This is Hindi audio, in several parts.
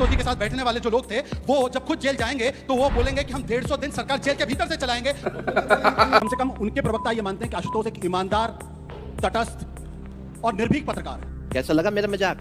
आशुतोष जी के साथ बैठने वाले जो लोग थे, वो जब खुद जेल जाएंगे तो वो बोलेंगे कि हम 150 दिन सरकार जेल के भीतर से चलाएंगे। कम से कम उनके प्रवक्ता ये मानते हैं कि आशुतोष एक ईमानदार, तटस्थ और निर्भीक पत्रकार है। कैसा लगा मेरा मजाक?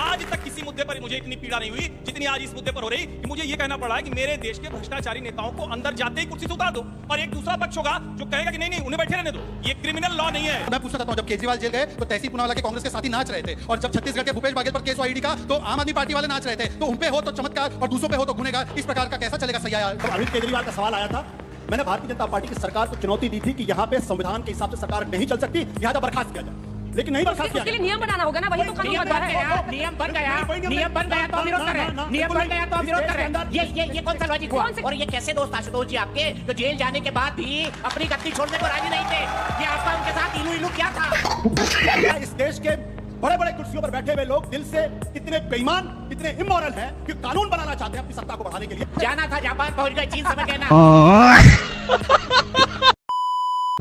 आज तक किसी मुद्दे पर मुझे इतनी पीड़ा नहीं हुई जितनी आज इस मुद्दे पर हो रही कि मुझे ये कहना पड़ा है कि मेरे देश के भ्रष्टाचारी नेताओं को अंदर जाते ही कुर्सी से उतार दो, और एक दूसरा पक्ष होगा जो कहेगा कि नहीं नहीं उन्हें बैठे रहने दो। ये क्रिमिनल लॉ नहीं है। मैं पूछना चाहता हूं, जब केजरीवाल जेल गए तो तहसील पूनावाला के कांग्रेस के साथी नाच रहे थे, और जब छत्तीसगढ़ के भूपेश बागेल पर केस आईडी का तो आम आदमी पार्टी वाले नाच रहे थे। तो उन पे हो तो चमत्कार और दूसरों पे हो तो गुनहगार। इस प्रकार का कैसा चलेगा सैया? अरविंद केजरीवाल का सवाल आया था, मैंने भारतीय जनता पार्टी की सरकार को चुनौती दी थी कि यहाँ पे संविधान के हिसाब से सरकार नहीं चल सकती, लिहाजा बर्खास्त किया जाए, लेकिन नहीं बर्खास्त किया। उसके लिए नियम बनाना होगा ना, वही तो कानून बन गया। नियम बन गया तो विरोध कर रहे हैं, नियम बन गया तो विरोध कर रहे हैं। ये कौन सा लॉजिक हुआ? और ये कैसे दोस्त आशुतोष जी आपके जो जेल जाने के बाद भी अपनी गद्दी छोड़ने को राजी नहीं थे? ये आपका उनके साथ इलू इलू क्या था? इस देश के बड़े बड़े कुर्सियों पर बैठे हुए लोग दिल से कितने बेईमान, कितने इमोरल हैं कि कानून बनाना चाहते हैं अपनी सत्ता को बढ़ाने के लिए। जाना था जापान, पहुंच गए चीन, समझ गए ना।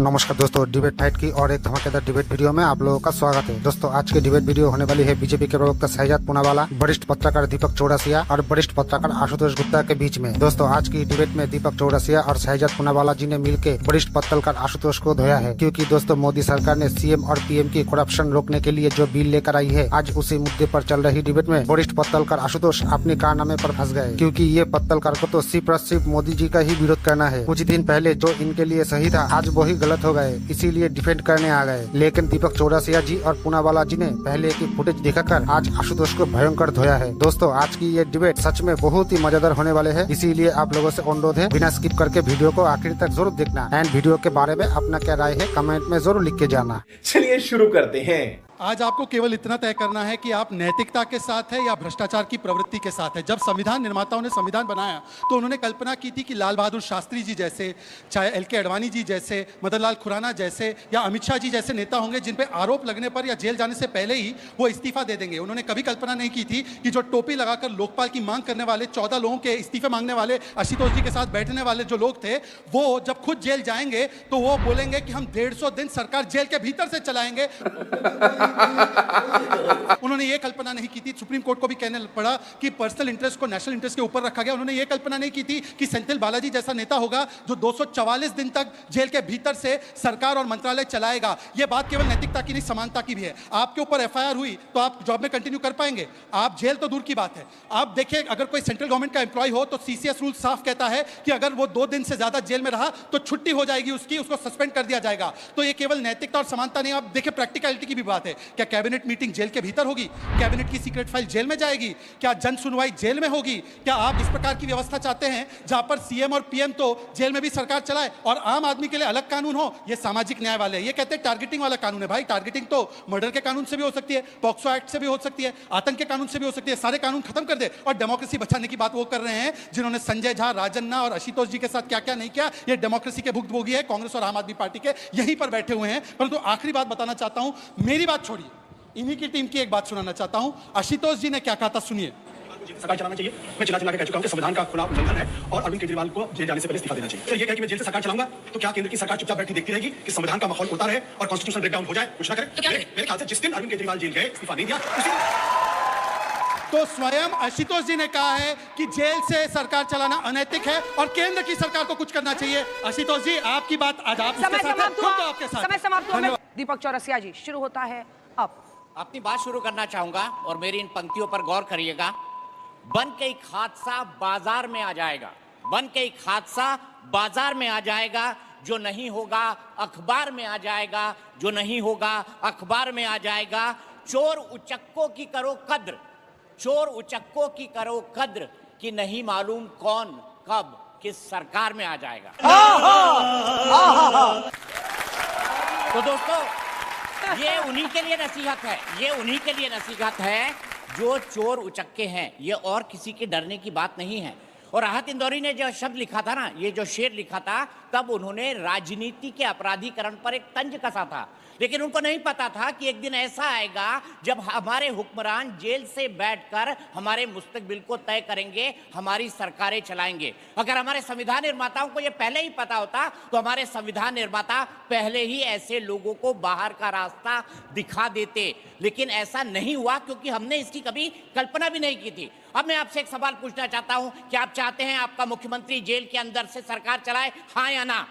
नमस्कार दोस्तों, डिबेट फाइट की और एक धमाकेदार डिबेट वीडियो में आप लोगों का स्वागत है। दोस्तों आज की डिबेट वीडियो होने वाली है बीजेपी के प्रवक्ता शहजाद पूनावाला, वरिष्ठ पत्रकार दीपक चौरसिया और वरिष्ठ पत्रकार आशुतोष गुप्ता के बीच में। दोस्तों आज की डिबेट में दीपक चौरसिया और शहजाद पूनावाला जी ने मिलकर वरिष्ठ पत्रकार आशुतोष को धोया है, क्योंकि दोस्तों मोदी सरकार ने सीएम और पीएम की करप्शन रोकने के लिए जो बिल लेकर आई है, आज उसी मुद्दे पर चल रही डिबेट में वरिष्ठ पत्रकार आशुतोष अपने कारनामे पर फंस गए, क्योंकि ये पत्रकार को तो सिर्फ और सिर्फ मोदी जी का ही विरोध करना है। कुछ दिन पहले जो इनके लिए सही था आज वही गलत हो गए, इसीलिए डिफेंड करने आ गए। लेकिन दीपक चौरसिया जी और पूनावाला जी ने पहले की फुटेज दिखाकर आज आशुतोष को भयंकर धोया है। दोस्तों आज की ये डिबेट सच में बहुत ही मजेदार होने वाले है, इसीलिए आप लोगों से अनुरोध है बिना स्किप करके वीडियो को आखिर तक जरूर देखना एंड वीडियो के बारे में अपना क्या राय है कमेंट में जरूर लिख के जाना। चलिए शुरू करते हैं। आज आपको केवल इतना तय करना है कि आप नैतिकता के साथ है या भ्रष्टाचार की प्रवृत्ति के साथ है। जब संविधान निर्माताओं ने संविधान बनाया तो उन्होंने कल्पना की थी कि लाल बहादुर शास्त्री जी जैसे, चाहे एल के अडवाणी जी जैसे, मदन लाल खुराना जैसे या अमित शाह जी जैसे नेता होंगे जिन पे आरोप लगने पर या जेल जाने से पहले ही वो इस्तीफा दे देंगे। उन्होंने कभी कल्पना नहीं की थी कि जो टोपी लगाकर लोकपाल की मांग करने वाले 14 लोगों के इस्तीफे मांगने वाले आशुतोष जी के साथ बैठने वाले जो लोग थे, वो जब खुद जेल जाएंगे तो वो बोलेंगे कि हम 150 दिन सरकार जेल के भीतर से चलाएंगे। उन्होंने ये कल्पना नहीं की थी, सुप्रीम कोर्ट को भी कहने पड़ा कि पर्सनल इंटरेस्ट को नेशनल इंटरेस्ट के ऊपर रखा गया। उन्होंने ये कल्पना नहीं की थी कि सेंथिल बालाजी जैसा नेता होगा जो 244 दिन तक जेल के भीतर से सरकार और मंत्रालय चलाएगा। ये बात केवल नैतिकता की नहीं, समानता की भी है। आपके ऊपर एफआईआर हुई तो आप जॉब में कंटिन्यू कर पाएंगे? आप जेल तो दूर की बात है। आप देखिए अगर कोई सेंट्रल गवर्नमेंट का एम्प्लॉय हो तो सीसीएस रूल साफ कहता है कि अगर वो 2 दिन से ज्यादा जेल में रहा तो छुट्टी हो जाएगी उसकी, उसको सस्पेंड कर दिया जाएगा। तो ये केवल नैतिकता और समानता नहीं, आप देखिए प्रैक्टिकलिटी की भी बात है। क्या कैबिनेट मीटिंग जेल के भीतर होगी? कैबिनेट की सीक्रेट फाइल जेल में जाएगी? क्या जन सुनवाई जेल में होगी? क्या आप इस प्रकार की व्यवस्था चाहते हैं जहां पर सीएम और पीएम तो जेल में भी सरकार चलाए और आम आदमी के लिए अलग कानून हो? ये सामाजिक न्याय वाले, ये कहते हैं टारगेटिंग वाला कानून है। भाई टारगेटिंग तो मर्डर के कानून से भी हो सकती है, पॉक्सो एक्ट से भी हो सकती है, आतंक के कानून से भी हो सकती है। सारे कानून खत्म कर दे और डेमोक्रेसी बचाने की बात वो कर रहे हैं जिन्होंने संजय झा, राजन्ना और आशुतोष जी के साथ क्या क्या नहीं किया। ये डेमोक्रेसी के भुक्तभोगी है, कांग्रेस और आम आदमी पार्टी के यहीं पर बैठे हुए हैं। परंतु आखिरी बात बताना चाहता हूं, मेरी बात छोड़िए, इन्हीं की टीम की एक बात सुनाना चाहता हूं। आशुतोष जी ने क्या कहा था सुनिए। सरकार चलाना चाहिए, मैं चिल्ला चिल्ला के कह चुका हूं कि संविधान का खुला उल्लंघन है और अरविंद केजरीवाल को जेल जाने से पहले इस्तीफा देना चाहिए। तो ये कह कि मैं जेल से सरकार चलाऊंगा तो क्या केंद्र की सरकार चुपचाप बैठी देखती रहेगी कि संविधान का माहौल उड़ता रहे और कॉन्स्टिट्यूशन ब्रेकडाउन हो जाए? कुछ ना करे। तो मेरे ख्याल से जिस दिन अरविंद केजरीवाल जेल गए, इस्तीफा नहीं दिया, उसी तो स्वयं आशुतोष जी ने कहा है कि जेल से सरकार चलाना अनैतिक है और केंद्र की सरकार को कुछ करना चाहिए। आशुतोष जी आपकी बात आज आप उसके साथ हैं, तो आपके साथ। समय समाप्त हुआ। दीपक चौरसिया जी शुरू होता है अब। अपनी बात शुरू करना चाहूंगा और मेरी इन पंक्तियों पर गौर करिएगा। बन के एक हादसा बाजार में आ जाएगा, बन के एक हादसा बाजार में आ जाएगा, जो नहीं होगा अखबार में आ जाएगा, जो नहीं होगा अखबार में आ जाएगा। चोर उचक्कों की करो कद्र, चोर उचक्कों की करो कद्र कि नहीं मालूम कौन कब किस सरकार में आ जाएगा। तो दोस्तों ये उन्हीं के लिए नसीहत है, ये उन्हीं के लिए नसीहत है जो चोर उचक्के हैं। ये और किसी के डरने की बात नहीं है। और राहत इंदौरी ने जो शब्द लिखा था ना, ये जो शेर लिखा था, तब उन्होंने राजनीति के अपराधीकरण पर एक तंज कसा था लेकिन उनको नहीं पता था कि एक दिन ऐसा आएगा जब हमारे हुक्मरान जेल से बैठकर हमारे मुस्तकबिल को तय करेंगे, हमारी सरकारें चलाएंगे। अगर हमारे संविधान निर्माताओं को यह पहले ही पता होता तो हमारे संविधान निर्माता पहले ही ऐसे लोगों को बाहर का रास्ता दिखा देते, लेकिन ऐसा नहीं हुआ क्योंकि हमने इसकी कभी कल्पना भी नहीं की थी। अब मैं आपसे एक सवाल पूछना चाहता हूं कि आप चाहते हैं आपका मुख्यमंत्री जेल के अंदर से सरकार चलाए, हाँ या ना?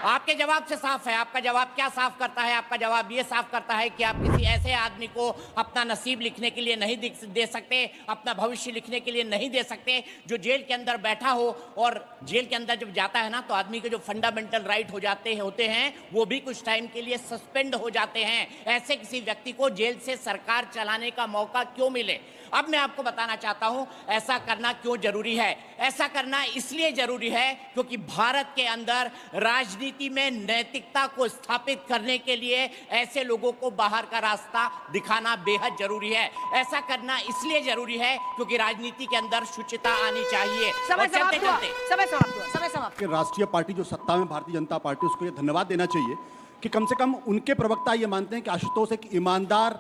आपके जवाब से साफ है। आपका जवाब क्या साफ करता है? आपका जवाब ये साफ करता है कि आप किसी ऐसे आदमी को अपना नसीब लिखने के लिए नहीं दे सकते, अपना भविष्य लिखने के लिए नहीं दे सकते, जो जेल के अंदर बैठा हो। और जेल के अंदर जब जाता है ना तो आदमी के जो फंडामेंटल राइट होते हैं वो भी कुछ टाइम के लिए सस्पेंड हो जाते हैं। ऐसे किसी व्यक्ति को जेल से सरकार चलाने का मौका क्यों मिले? अब मैं आपको बताना चाहता हूं ऐसा करना क्यों जरूरी है। ऐसा करना इसलिए जरूरी है क्योंकि भारत के अंदर राजनीति में नैतिकता को स्थापित करने के लिए ऐसे लोगों को बाहर का रास्ता दिखाना बेहद जरूरी है। ऐसा करना इसलिए जरूरी है क्योंकि राजनीति के अंदर शुचिता आनी चाहिए। समय समाप्त हुआ। राष्ट्रीय पार्टी जो सत्ता में भारतीय जनता पार्टी, उसको ये धन्यवाद देना चाहिए कि कम से कम उनके प्रवक्ता ये मानते हैं कि आशुतोष एक ईमानदार,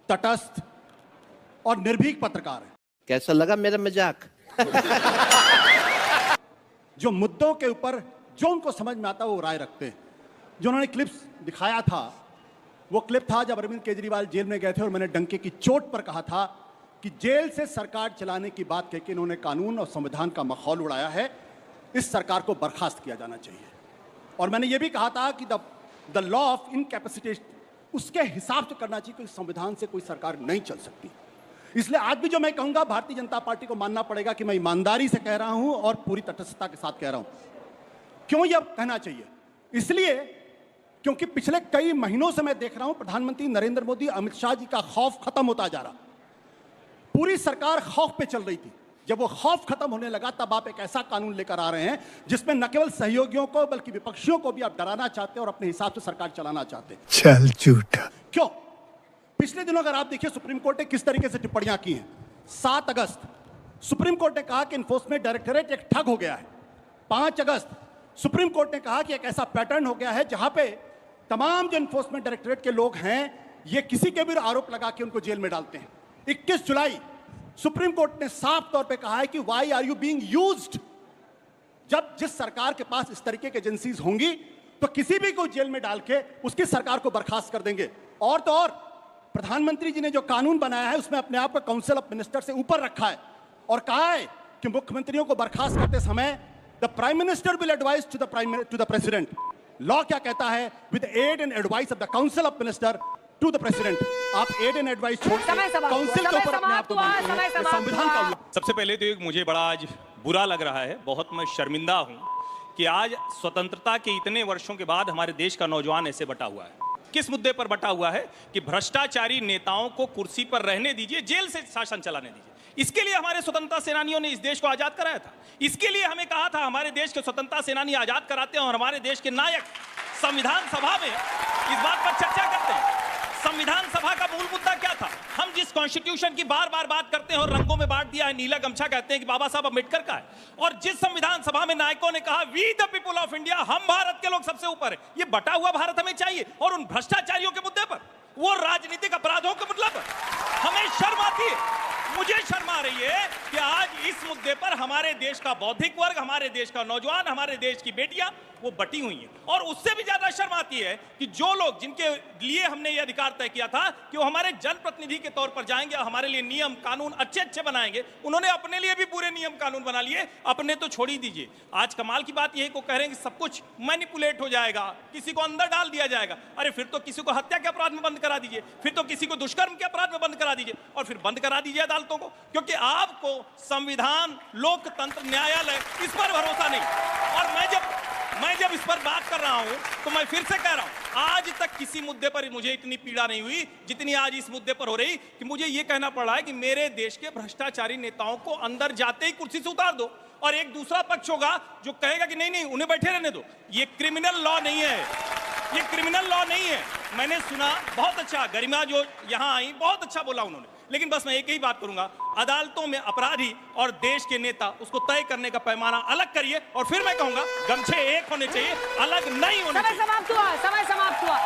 तटस्थ और निर्भीक पत्रकार है। कैसा लगा मेरा मजाक? जो मुद्दों के ऊपर जो उनको समझ में आता है वो राय रखते हैं। जो उन्होंने क्लिप्स दिखाया था वो क्लिप था जब अरविंद केजरीवाल जेल में गए थे और मैंने डंके की चोट पर कहा था कि जेल से सरकार चलाने की बात कहकर इन्होंने कानून और संविधान का माहौल उड़ाया है, इस सरकार को बर्खास्त किया जाना चाहिए। और मैंने ये भी कहा था कि द लॉ ऑफ इनकैपेसिटेशन उसके हिसाब से करना चाहिए, क्योंकि संविधान से कोई सरकार नहीं चल सकती। इसलिए आज भी जो मैं कहूंगा भारतीय जनता पार्टी को मानना पड़ेगा कि मैं ईमानदारी से कह रहा हूं और पूरी तटस्थता के साथ कह रहा हूं। क्यों यह कहना चाहिए? इसलिए क्योंकि पिछले कई महीनों से मैं देख रहा हूं प्रधानमंत्री नरेंद्र मोदी, अमित शाह जी का खौफ खत्म होता जा रहा। पूरी सरकार खौफ पे चल रही थी। जब वो खौफ खत्म होने लगा तब आप एक ऐसा कानून लेकर आ रहे हैं जिसमें न केवल सहयोगियों को बल्कि विपक्षियों को भी आप डराना चाहते हैं और अपने हिसाब से सरकार चलाना चाहते हैं। चल झूठा। क्यों? पिछले दिनों अगर आप देखिए सुप्रीम कोर्ट ने किस तरीके से टिप्पणियां की हैं। 7 अगस्त सुप्रीम कोर्ट ने कहा कि इन्फोर्समेंट डायरेक्टरेट एक ठग हो गया है। 5 अगस्त सुप्रीम कोर्ट ने कहा कि एक ऐसा पैटर्न हो गया है जहां पे तमाम जो इन्फोर्समेंट डायरेक्टरेट के लोग हैं ये किसी के भी आरोप लगा के उनको जेल में डालते हैं। 21 जुलाई सुप्रीम कोर्ट ने साफ तौर पे कहा है कि why are you being used. जब जिस सरकार के पास इस तरीके की एजेंसीज होंगी तो किसी भी को जेल में डाल के उसकी सरकार को बर्खास्त कर देंगे। और तो और प्रधानमंत्री जी ने जो कानून बनाया है उसमें अपने आप को काउंसिल ऑफ मिनिस्टर से ऊपर रखा है और कहा है कि मुख्यमंत्रियों को बर्खास्त करते समय the prime minister will advise to the president. Law क्या कहता है? With aid and advice of the council of minister to the president. आप एड एंड एडवाइस छोड़ काउंसिल के ऊपर अपने आप को संविधान का। सबसे पहले तो मुझे बड़ा आज बुरा लग रहा है, बहुत मैं शर्मिंदा हूं कि आज स्वतंत्रता के इतने वर्षों के बाद हमारे देश का नौजवान ऐसे बटा हुआ है। किस मुद्दे पर बटा हुआ है? कि भ्रष्टाचारी नेताओं को कुर्सी पर रहने दीजिए, जेल से शासन चलाने दीजिए। इसके लिए हमारे स्वतंत्रता सेनानियों ने इस देश को आजाद कराया था। इसके लिए हमें कहा था हमारे देश के स्वतंत्रता सेनानी आजाद कराते हैं और हमारे देश के नायक संविधान सभा में इस बात पर चर्चा करते हैं। संविधान सभा का मूल मुद्दा क्या था? हम जिस कॉन्स्टिट्यूशन की बार बार बात करते हैं और रंगों में बांट दिया है, नीला गमछा कहते हैं कि बाबा साहब अम्बेडकर का है, और जिस संविधान सभा में नायकों ने कहा we the people of India, हम भारत के लोग सबसे ऊपर है, ये बटा हुआ भारत हमें चाहिए। और उन भ्रष्टाचारियों के मुद्दे पर, वो राजनीतिक अपराधों के मुद्दे पर हमें शर्म आती है। मुझे शर्म आ रही है कि आज इस मुद्दे पर हमारे देश का बौद्धिक वर्ग, हमारे देश का नौजवान, हमारे देश की बेटियां वो बटी हुई हैं। और उससे भी ज्यादा शर्म आती है कि जो लोग जिनके लिए हमने ये अधिकार तय किया था कि वो हमारे जनप्रतिनिधि के तौर पर जाएंगे और हमारे लिए नियम कानून अच्छे अच्छे बनाएंगे, उन्होंने अपने लिए भी पूरे नियम कानून बना लिए। अपने तो छोड़ ही दीजिए। आज कमाल की बात यह को कह रहे हैं कि सब कुछ मैनिपुलेट हो जाएगा, किसी को अंदर डाल दिया जाएगा। अरे फिर तो किसी को हत्या के अपराध में बंद करा दीजिए, फिर तो किसी को दुष्कर्म के अपराध में बंद करा दीजिए, और फिर बंद करा दीजिए अदालतों को, क्योंकि आपको संविधान, लोकतंत्र, न्यायालय इस पर भरोसा नहीं। और मैं जब इस पर बात कर रहा हूं तो मैं फिर से कह रहा हूं, आज तक किसी मुद्दे पर मुझे इतनी पीड़ा नहीं हुई जितनी आज इस मुद्दे पर हो रही कि मुझे यह कहना पड़ रहा है कि मेरे देश के भ्रष्टाचारी नेताओं को अंदर जाते ही कुर्सी से उतार दो, और एक दूसरा पक्ष होगा जो कहेगा कि नहीं नहीं उन्हें बैठे रहने दो। ये क्रिमिनल लॉ नहीं है, ये क्रिमिनल लॉ नहीं है। मैंने सुना, बहुत अच्छा, गरिमा जो यहां आई बहुत अच्छा बोला उन्होंने लेकिन बस मैं एक ही बात करूंगा, अदालतों में अपराधी और देश के नेता उसको तय करने का पैमाना अलग करिए, और फिर मैं कहूंगा गमछे एक होने चाहिए, अलग नहीं होने समय चाहिए। समाप्त हुआ, समय समाप्त हुआ।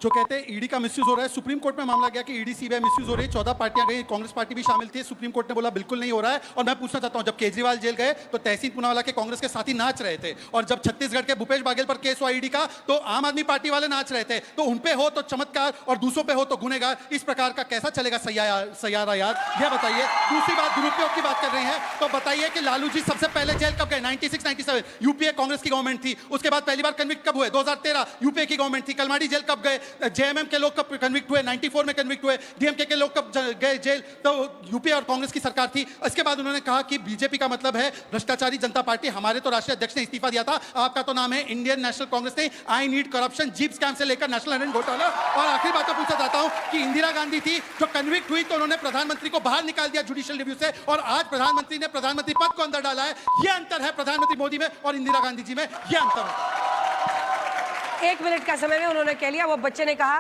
जो कहते हैं ईडी का मिसयूज हो रहा है, सुप्रीम कोर्ट में मामला गया कि ईडी सीबीआई मिसयूज हो रही है, 14 पार्टियां गई, कांग्रेस पार्टी भी शामिल थी, सुप्रीम कोर्ट ने बोला बिल्कुल नहीं हो रहा है। और मैं पूछना चाहता हूं, जब केजरीवाल जेल गए तो तहसीन पूनावाला के कांग्रेस के साथी नाच रहे थे, और जब छत्तीसगढ़ के भूपेश बाघेल पर केस हुआ ईडी का तो आम आदमी पार्टी वाले नाच रहे थे। तो उन पे हो तो चमत्कार और दूसरों पे हो तो गुनेगार, इस प्रकार का कैसा चलेगा सैयारा यार? यह बताइए। दूसरी बात, दुरुपयोग की बात कर रहे हैं, तो बताइए कि लालू जी सबसे पहले जेल कब गए? 96-97 यूपीए कांग्रेस की गवर्नमेंट थी, उसके बाद पहली बार कन्विक्ट कब हुए? 2013 यूपीए की गवर्नमेंट थी। कलमाडी जेल कब गए? जेएमएम के लोग कब कन्विक्ट हुए? 94 में कन्विक्ट हुए। डीएमके के लोग कब गए जेल? तो यूपीए और कांग्रेस की सरकार थी। इसके बाद उन्होंने कहा कि बीजेपी का मतलब है भ्रष्टाचारी जनता पार्टी। हमारे तो राष्ट्रीय अध्यक्ष ने इस्तीफा दिया था, आपका तो नाम है इंडियन नेशनल कांग्रेस नहीं। I need corruption, jeep scam से लेकर नेशनल हेराल्ड घोटाला। और आखिरी बात मैं पूछना चाहता हूं कि इंदिरा गांधी थी जो कन्विक्ट हुई तो उन्होंने प्रधानमंत्री को बाहर निकाल दिया जुडिशियल रिव्यू से, और आज प्रधानमंत्री ने प्रधानमंत्री पद को अंदर डाला है। यह अंतर है प्रधानमंत्री मोदी में और इंदिरा गांधी जी में, यह अंतर है। 1 मिनट का समय में उन्होंने कह लिया। वो बच्चे ने कहा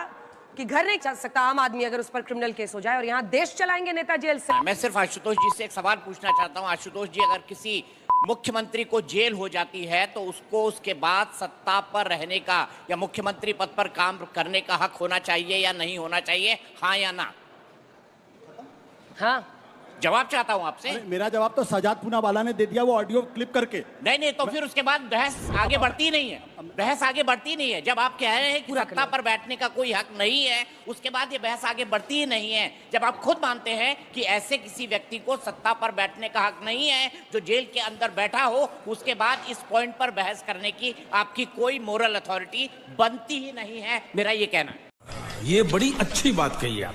कि घर नहीं चल सकता आम आदमी अगर उस पर क्रिमिनल केस हो जाए, और यहाँ देश चलाएंगे नेता जेल से। मैं सिर्फ आशुतोष जी से एक सवाल पूछना चाहता हूं। आशुतोष जी, अगर किसी मुख्यमंत्री को जेल हो जाती है तो उसको उसके बाद सत्ता पर रहने का या मुख्यमंत्री पद पर काम करने का हक होना चाहिए या नहीं होना चाहिए, हाँ या ना? हाँ, जवाब चाहता हूं आपसे। मेरा जवाब तो सजाद पूनावाला ने दे दिया, वो ऑडियो क्लिप करके। नहीं, तो फिर उसके बाद बहस आगे बढ़ती नहीं है। बहस आगे बढ़ती नहीं है। जब आप कह रहे हैं कि सत्ता पर बैठने का कोई हक नहीं है, उसके बाद ये बहस आगे बढ़ती ही नहीं है। जब आप खुद मानते हैं कि ऐसे किसी व्यक्ति को सत्ता पर बैठने का हक नहीं है जो जेल के अंदर बैठा हो, उसके बाद इस पॉइंट पर बहस करने की आपकी कोई मोरल अथॉरिटी बनती ही नहीं है, मेरा ये कहना है। ये बड़ी अच्छी बात कही आप।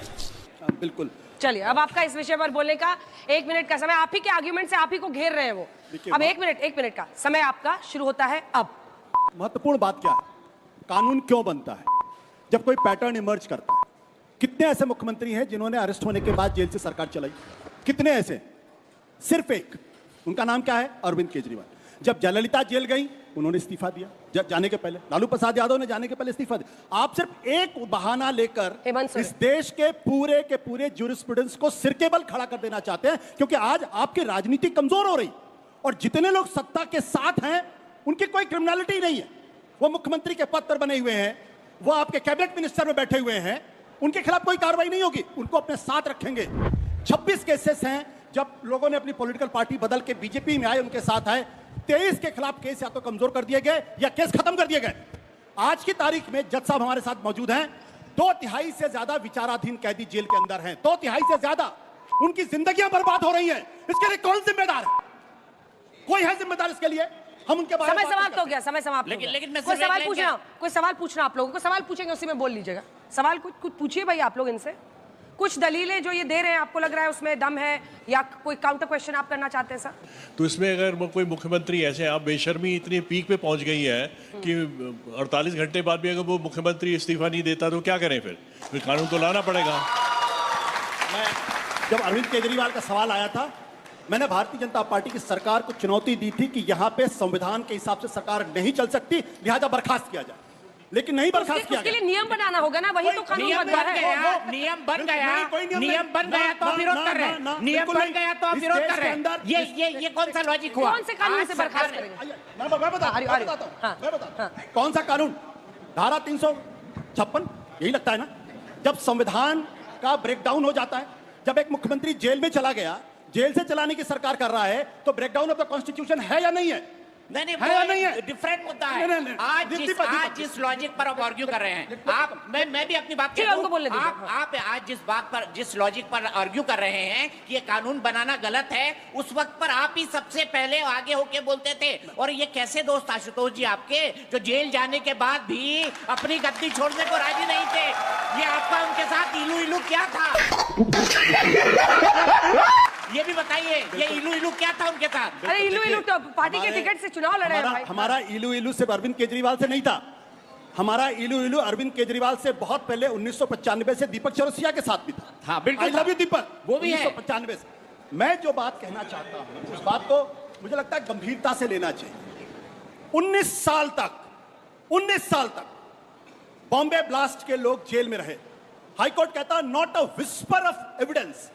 बिल्कुल। चलिए अब आपका इस विषय पर बोलने का 1 मिनट का समय। आप ही के आर्ग्यूमेंट से आप ही को घेर रहे हैं वो। अब 1 मिनट का समय आपका शुरू होता है अब। महत्वपूर्ण बात क्या है? कानून क्यों बनता है? जब कोई पैटर्न इमर्ज करता है। कितने ऐसे मुख्यमंत्री हैं जिन्होंने अरेस्ट होने के बाद जेल से सरकार चलाई? कितने ऐसे? सिर्फ एक। उनका नाम क्या है? अरविंद केजरीवाल। जब जयललिता जेल गई उन्होंने इस्तीफा दिया, जाने के पहले। लालू प्रसाद यादव ने जाने के पहले इस्तीफा दिया। आप सिर्फ एक बहाना लेकर इस देश के पूरे ज्यूरिस्प्रूडेंस को सिर के बल खड़ा कर देना चाहते हैं, क्योंकि आज आपकी राजनीति कमजोर हो रही, और जितने लोग सत्ता के साथ हैं उनकी कोई क्रिमिनलिटी नहीं है। वो मुख्यमंत्री के पद पर बने हुए हैं, वो आपके कैबिनेट मिनिस्टर में बैठे हुए हैं, उनके खिलाफ कोई कार्रवाई नहीं होगी, उनको अपने साथ रखेंगे। 26 केसेस हैं, जब लोगों ने अपनी पॉलिटिकल पार्टी बदल के बीजेपी में आए उनके साथ आए। 23 के खिलाफ केस या तो कमजोर कर दिए गए या केस खत्म कर दिए गए। आज की तारीख में जज साहब हमारे साथ मौजूद हैं। 2/3 से ज्यादा विचाराधीन कैदी जेल के अंदर हैं। 2/3 से ज्यादा। उनकी जिंदगियां बर्बाद हो रही हैं। इसके लिए कौन जिम्मेदार है? कोई है जिम्मेदार इसके लिए? हम उनके बारे में समय समाप्त हो गया, समय समाप्त। लेकिन मैं कोई सिर्फ सवाल एक पूछना, कोई सवाल पूछना, आप लोगों को सवाल पूछेंगे उसी में बोल लीजिएगा। सवाल कुछ पूछिए भाई आप लोग इनसे। कुछ दलीलें जो ये दे रहे हैं आपको लग रहा है उसमें दम है, या कोई काउंटर क्वेश्चन आप करना चाहते हैं सर? तो इसमें अगर कोई मुख्यमंत्री ऐसे, आप बेशर्मी इतनी पीक पे पहुंच गई है कि 48 घंटे बाद भी अगर वो मुख्यमंत्री इस्तीफा नहीं देता तो क्या करें? फिर कानून तो लाना पड़ेगा। जब अरविंद केजरीवाल का सवाल आया था, मैंने भारतीय जनता पार्टी की सरकार को चुनौती दी थी कि यहां पे संविधान के हिसाब से सरकार नहीं चल सकती, लिहाजा बर्खास्त किया जाए। लेकिन नहीं बर्खास्त किया उसके लिए नियम बनाना होगा ना, वही तो कानून बन रहा है। नियम बन गया तो विरोध कर रहे हैं। नियम बन गया तो विरोध कर रहे हैं। ये कौन सा लॉजिक हुआ? कौन से कानून से बर्खास्त करेंगे? मैं बताता हूं। कौन सा कानून? धारा 356 यही लगता है ना। जब संविधान का ब्रेकडाउन हो जाता है, जब एक मुख्यमंत्री जेल में चला गया, जेल से चलाने की सरकार कर रहा है, तो ब्रेकडाउन ऑफ द कॉन्स्टिट्यूशन है या नहीं है? नहीं, नहीं है। डिफरेंट मुद्दा है। आज जिस लॉजिक पर आप आर्ग्यू कर रहे हैं, आप मैं भी अपनी बात कह दूं, आप आज जिस लॉजिक पर आर्ग्यू कर रहे हैं कि ये कानून बनाना गलत है, उस वक्त पर आप ही सबसे पहले आगे होके बोलते थे। और ये कैसे दोस्त आशुतोष जी आपके, जो जेल जाने के बाद भी अपनी गद्दी छोड़ने को राजी नहीं थे? ये आपका उनके साथ इलू क्या था? ये भी बताइए, ये इलू क्या था उनके साथ? अरे इलू तो पार्टी के टिकट से चुनाव लड़े हैं भाई। हमारा इलू सिर्फ अरविंद केजरीवाल से नहीं था। हमारा इलू अरविंद केजरीवाल से बहुत पहले 1995 से दीपक चौरसिया के साथ भी था। हाँ, बिल्कुल। आई लव यू दीपक, वो भी है 1995 से। मैं जो बात कहना चाहता हूं, उस बात को मुझे लगता है गंभीरता से लेना चाहिए। 19 साल तक बॉम्बे ब्लास्ट के लोग जेल में रहे, हाई कोर्ट कहता है not a whisper of evidence.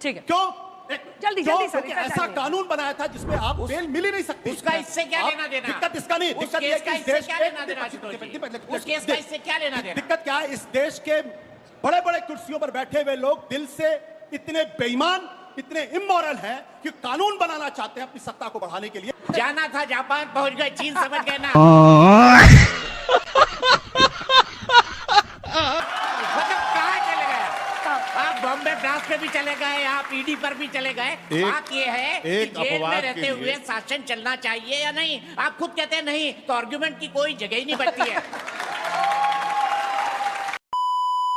ठीक है, क्यों? जल्दी जल्दी सर, क्योंकि ऐसा कानून बनाया था जिसमें आप बेल मिल ही नहीं सकती। उसका इससे क्या लेना देना? दिक्कत इसका नहीं, दिक्कत ये है कि इस देश क्या लेना देना आशुतोष जी? उस केस का इससे क्या लेना देना? दिक्कत क्या है, इस देश के बड़े बड़े कुर्सियों पर बैठे हुए लोग दिल से इतने बेईमान, इतने इमोरल हैं कि कानून बनाना चाहते हैं अपनी सत्ता को बढ़ाने के लिए। जाना था जापान, पहुंच गए चीन, समझ गए ना? मतलब कहाँ चले गए आप? बॉम्बे ब्लास्ट पे भी चले गए, आप ईडी पर भी चले गए। बात ये है कि जेल में रहते हुए शासन चलना चाहिए या नहीं? आप खुद कहते हैं नहीं, तो आर्गुमेंट की कोई जगह ही नहीं बनती है।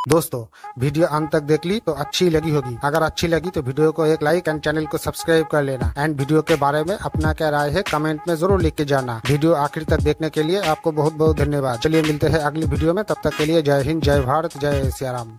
दोस्तों वीडियो अंत तक देख ली तो अच्छी लगी होगी। अगर अच्छी लगी तो वीडियो को एक लाइक एंड चैनल को सब्सक्राइब कर लेना। एंड वीडियो के बारे में अपना क्या राय है कमेंट में जरूर लिख के जाना। वीडियो आखिर तक देखने के लिए आपको बहुत बहुत धन्यवाद। चलिए मिलते हैं अगली वीडियो में, तब तक के लिए जय हिंद, जय भारत, जय सिया राम।